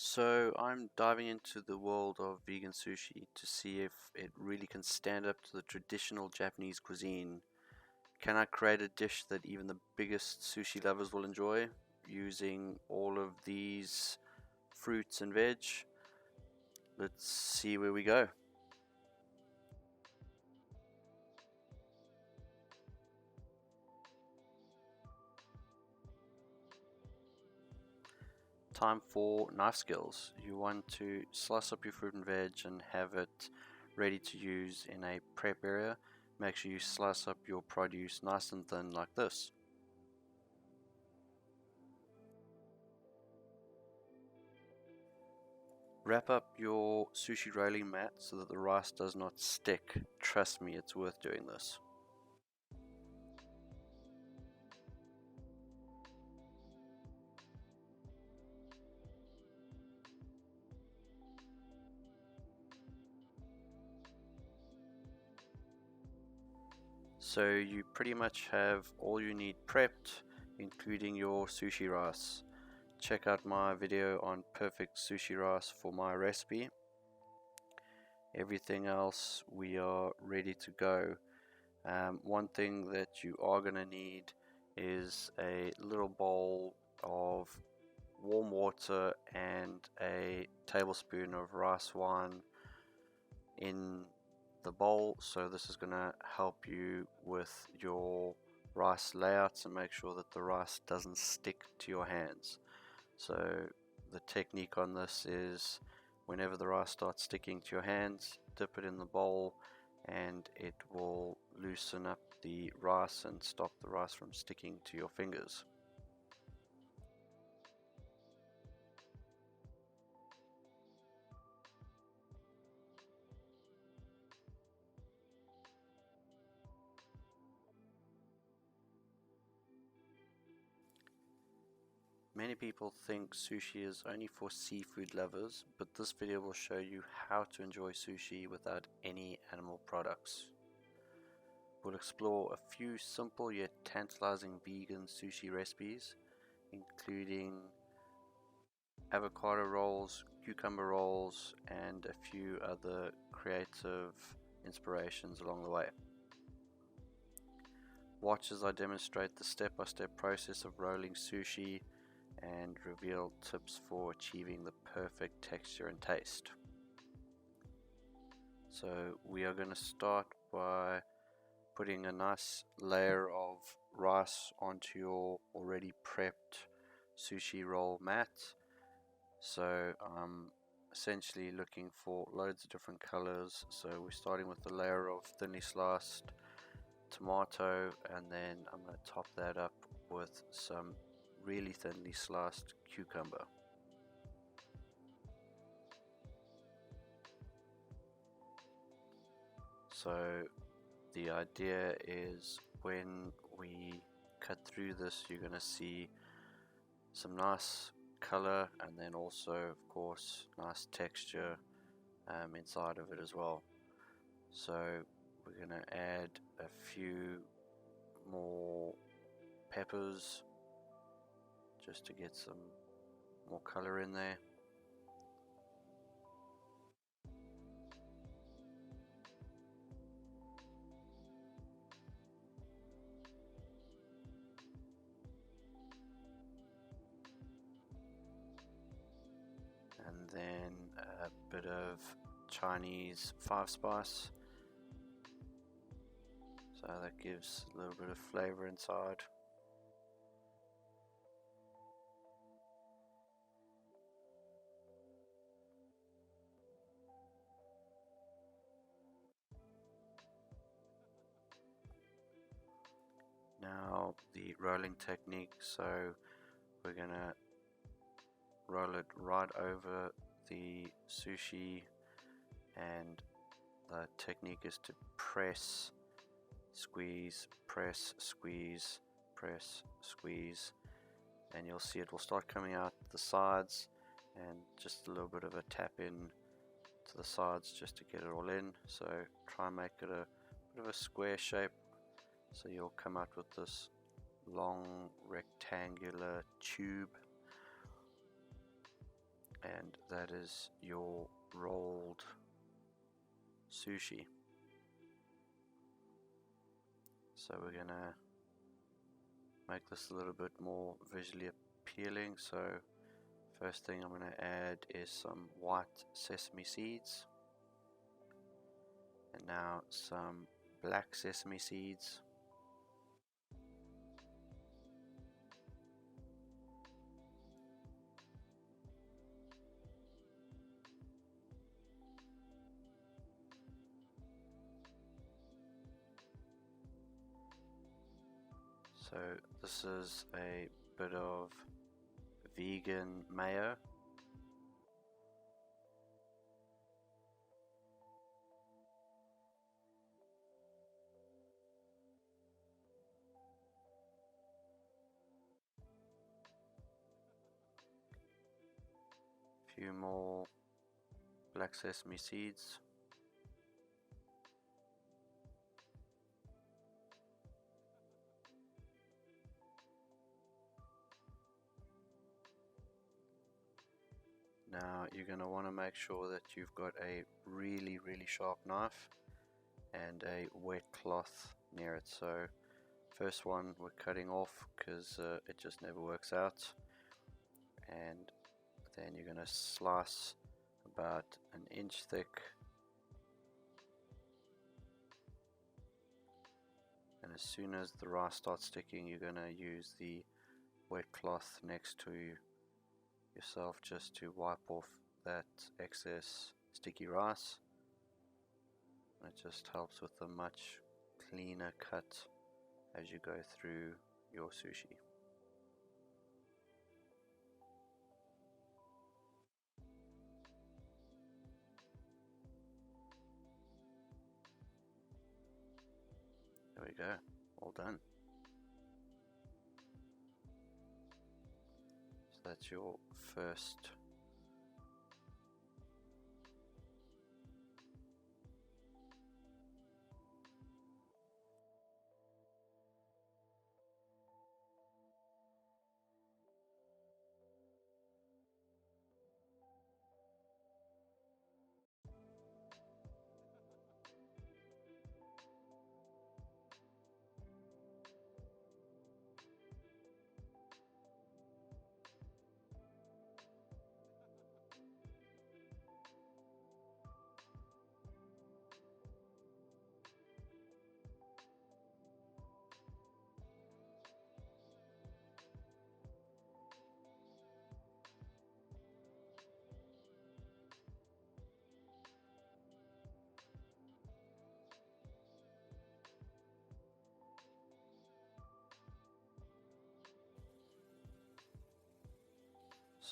So I'm diving into the world of vegan sushi to see if it really can stand up to the traditional Japanese cuisine. Can I create a dish that even the biggest sushi lovers will enjoy using all of these fruits and veg? Let's see where we go. Time for knife skills. You want to slice up your fruit and veg and have it ready to use in a prep area. Make sure you slice up your produce nice and thin like this. Wrap up your sushi rolling mat so that the rice does not stick. Trust me, it's worth doing this. So you pretty much have all you need prepped, including your sushi rice. Check out my video on perfect sushi rice for my recipe. Everything else we are ready to go. One thing that you are going to need is a little bowl of warm water and a tablespoon of rice wine in the bowl. So this is going to help you with your rice layouts and make sure that the rice doesn't stick to your hands. So the technique on this is whenever the rice starts sticking to your hands, dip it in the bowl and it will loosen up the rice and stop the rice from sticking to your fingers. Many people think sushi is only for seafood lovers, but this video will show you how to enjoy sushi without any animal products. We'll explore a few simple yet tantalizing vegan sushi recipes, including avocado rolls, cucumber rolls, and a few other creative inspirations along the way. Watch as I demonstrate the step-by-step process of rolling sushi and reveal tips for achieving the perfect texture and taste. So we are going to start by putting a nice layer of rice onto your already prepped sushi roll mat. So I'm essentially looking for loads of different colors. So we're starting with the layer of thinly sliced tomato, and then I'm going to top that up with some really thinly sliced cucumber. So the idea is when we cut through this, you're going to see some nice color and then also of course nice texture inside of it as well. So we're going to add a few more peppers just to get some more color in there. And then a bit of Chinese 5-spice, so that gives a little bit of flavor inside. Now the rolling technique, so we're gonna roll it right over the sushi, and the technique is to press, squeeze, press, squeeze, press, squeeze, and you'll see it will start coming out the sides, and just a little bit of a tap in to the sides just to get it all in. So try and make it a bit of a square shape, so you'll come out with this long rectangular tube. and that is your rolled sushi. So we're gonna make this a little bit more visually appealing. So first thing I'm gonna add is some white sesame seeds, and now some black sesame seeds. So this is a bit of vegan mayo. A few more black sesame seeds. Now you're going to want to make sure that you've got a really sharp knife and a wet cloth near it. So first one we're cutting off because it just never works out, and then you're going to slice about an inch thick, and as soon as the rice starts sticking, you're going to use the wet cloth next to yourself just to wipe off that excess sticky rice. It just helps with a much cleaner cut as you go through your sushi. There we go, all done. So that's your first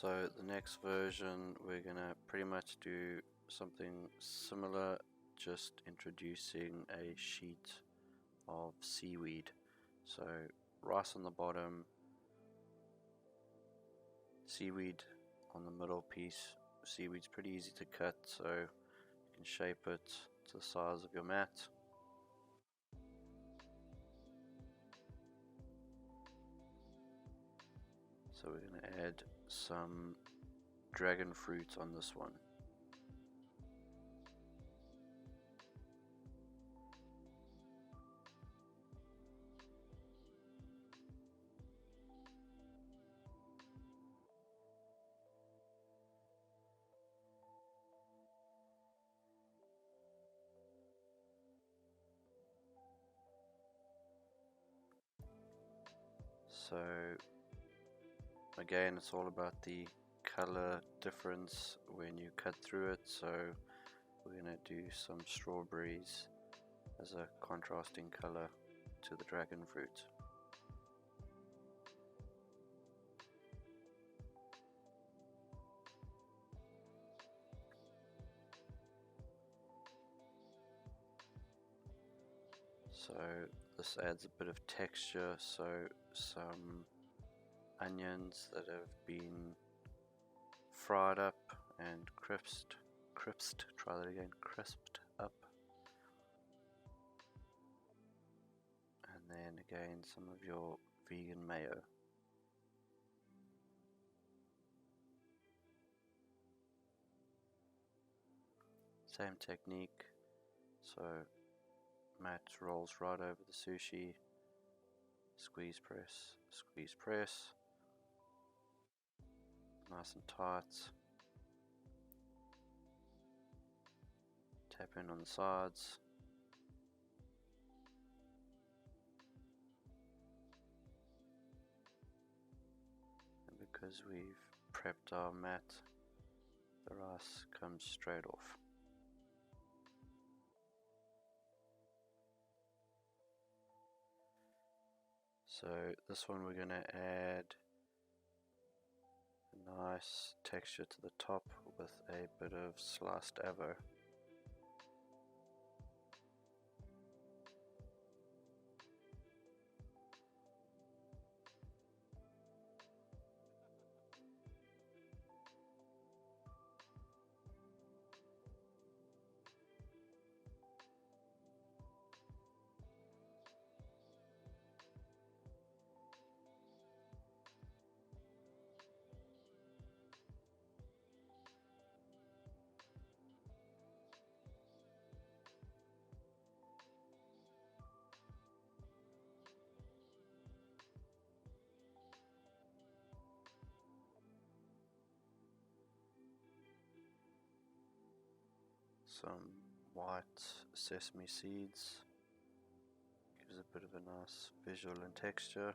So the next version we're gonna pretty much do something similar, just introducing a sheet of seaweed. So rice on the bottom, seaweed on the middle piece. Seaweed's pretty easy to cut, so you can shape it to the size of your mat. So we're going to add some dragon fruit on this one. So again, it's all about the color difference when you cut through it. So we're going to do some strawberries as a contrasting color to the dragon fruit. So this adds a bit of texture, so some onions that have been fried up and crisped, try that again, crisped up. And then again some of your vegan mayo. Same technique. So mat rolls right over the sushi. Squeeze press. Nice and tight. Tap in on the sides. And because we've prepped our mat, the rice comes straight off. So this one we're going to add a nice texture to the top with a bit of sliced avo. Some white sesame seeds, gives a bit of a nice visual and texture.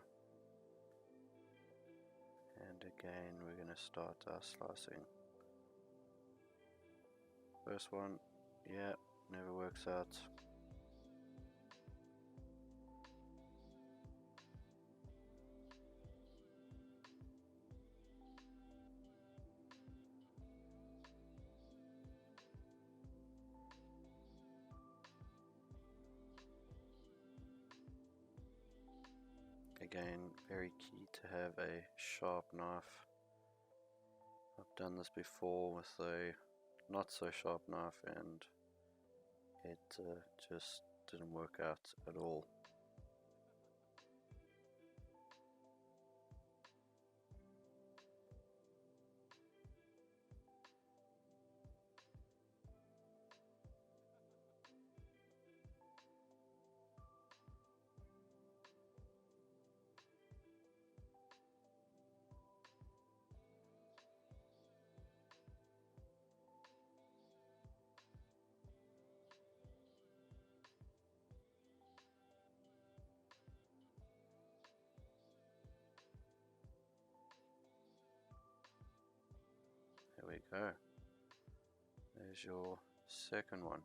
And again we're going to start our slicing. First one, yeah, never works out. Again, very key to have a sharp knife. I've done this before with a not so sharp knife and it just didn't work out at all. There we go. There's your second one.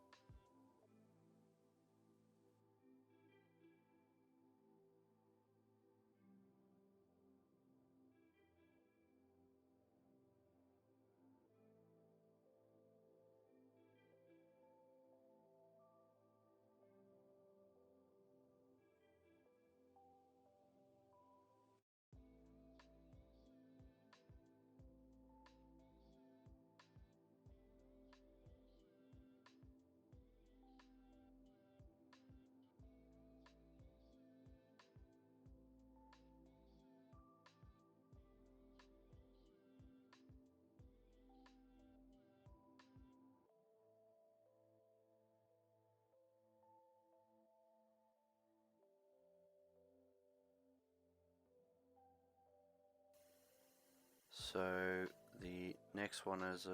So the next one is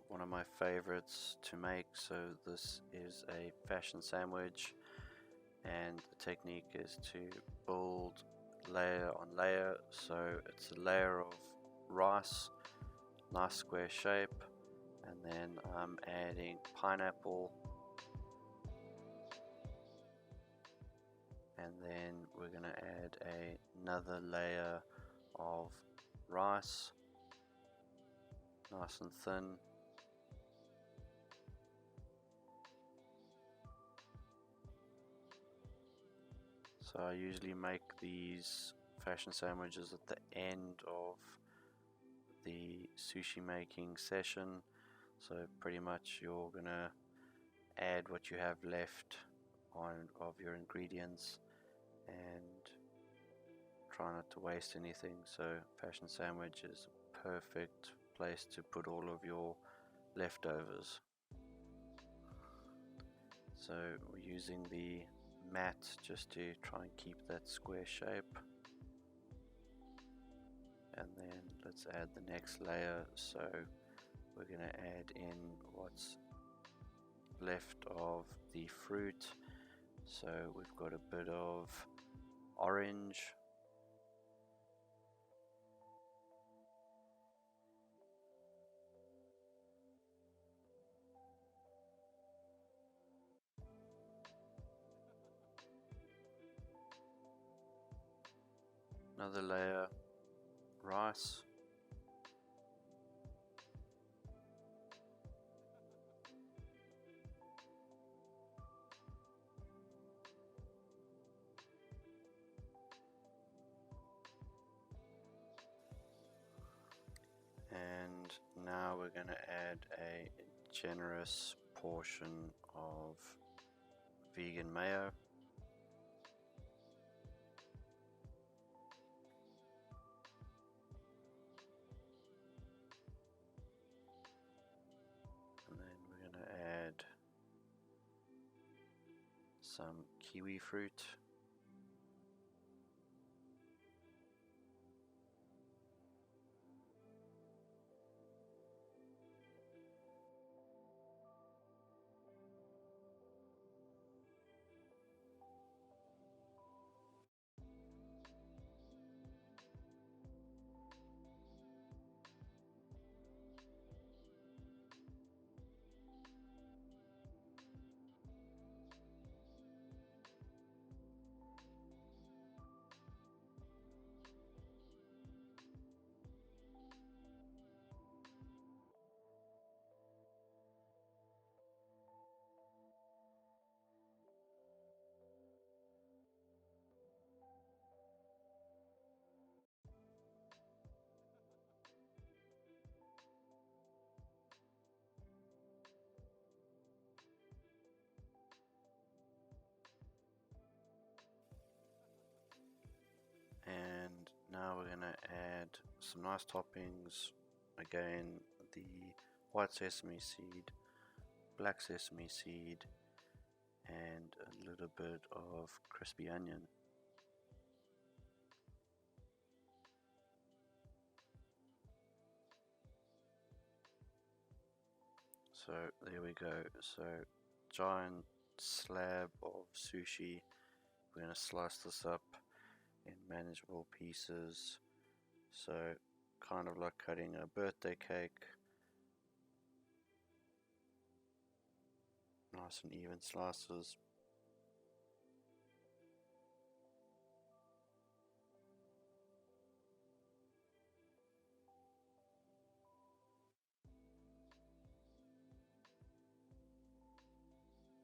one of my favorites to make. So this is a fashion sandwich, and the technique is to build layer on layer. So it's a layer of rice, nice square shape, and then I'm adding pineapple, and then we're going to add another layer of rice, nice and thin. So I usually make these fashion sandwiches at the end of the sushi making session. So pretty much you're gonna add what you have left on of your ingredients and try not to waste anything. So fashion sandwich is a perfect place to put all of your leftovers. So we're using the mat just to try and keep that square shape. And then let's add the next layer. So we're going to add in what's left of the fruit. So we've got a bit of orange, another layer rice, and now we're going to add a generous portion of vegan mayo. And then we're going to add some kiwi fruit. And now we're going to add some nice toppings. Again, the white sesame seed, black sesame seed, and a little bit of crispy onion. So there we go. So giant slab of sushi. We're going to slice this up in manageable pieces. So kind of like cutting a birthday cake. Nice and even slices.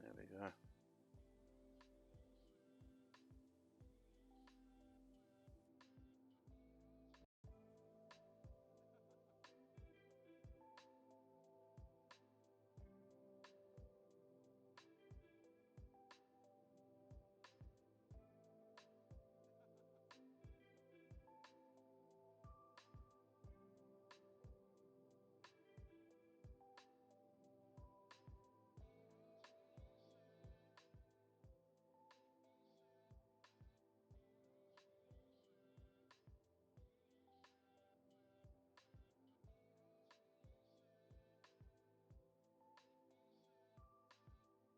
There we go.